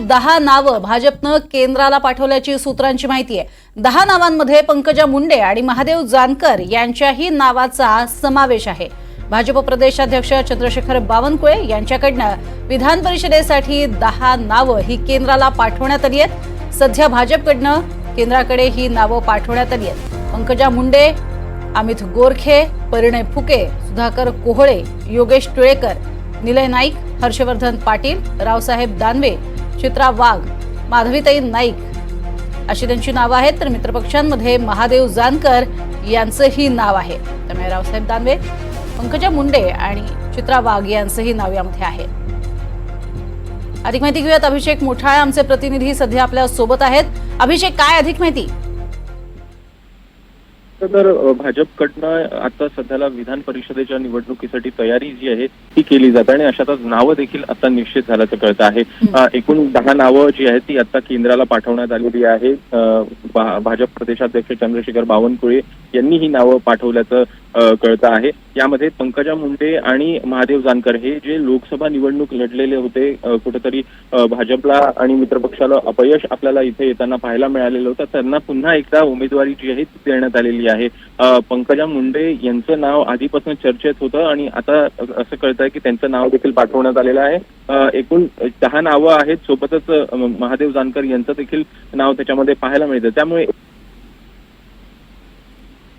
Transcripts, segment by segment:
10 नावं भाजपनं केंद्राला पाठवल्याची सूत्रांची माहिती आहे। 10 नावांमध्ये पंकजा मुंडे आणि महादेव जानकर यांच्याही नावाचा समावेश आहे। भाजप प्रदेशाध्यक्ष चंद्रशेखर बावनकुळे यांच्याकडनं विधान परिषदेसाठी 10 नावं ही केंद्राला पाठवण्यात आली आहेत। सध्या भाजपकडनं केंद्राकडे ही नावं पाठवण्यात आली आहेत। पंकजा मुंडे, अमित गोरखे, परिणय फुके, सुधाकर कोहळे, योगेश टिळेकर, निलय नाईक, हर्षवर्धन पाटील, रावसाहेब दानवे, चित्रा वाघ, माधवीताई नाईक अशी त्यांची नावं आहेत। तर मित्रपक्षांमध्ये महादेव जानकर यांचंही नाव आहे। त्यामुळे रावसाहेब दानवे, पंकजा मुंडे आणि चित्रा वाघ यांचंही नाव यामध्ये आहे। अधिक माहिती घेऊयात। अभिषेक मोठाळे आमचे प्रतिनिधी सध्या आपल्या सोबत आहेत। अभिषेक, काय अधिक माहिती? तर भाजपकडनं आता सध्याला विधान परिषदेच्या निवडणुकीसाठी तयारी जी आहे ती केली जाते आणि अशातच नावं देखील आता निश्चित झाल्याचं कळतं आहे। एकूण 10 नावं जी आहेत ती आता केंद्राला पाठवण्यात आलेली आहे। भाजप प्रदेशाध्यक्ष चंद्रशेखर बावनकुळे यांनी ही नावं पाठवल्याचं कळतं आहे। यामध्ये पंकजा मुंडे आणि महादेव जानकर हे जे लोकसभा निवडणूक लढलेले होते, कुठेतरी भाजपला आणि मित्रपक्षाला अपयश आपल्याला इथे येताना पाहायला मिळालेलं होतं, त्यांना पुन्हा एकदा उमेदवारी जी आहे ती देण्यात आलेली आहे। पंकजा मुंडे यांचं नाव आधीपासून चर्चेत होतं आणि आता असं कळतंय की त्यांचं नाव देखील पाठवण्यात आलेलं आहे। एकूण 10 नावं आहेत, सोबतच महादेव जानकर यांचं देखील नाव त्याच्यामध्ये पाहायला मिळतं। त्यामुळे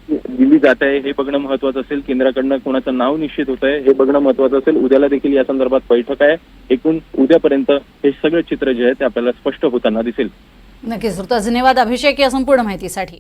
दिली जात आहे हे बघणं महत्वाचं असेल, केंद्राकडनं कोणाचं नाव निश्चित होत आहे हे बघणं महत्वाचं असेल। उद्याला देखील या संदर्भात बैठक आहे। एकूण उद्यापर्यंत हे सगळं चित्र जे आहे ते आपल्याला स्पष्ट होताना दिसेल। नक्कीच, धन्यवाद अभिषेक या संपूर्ण माहितीसाठी।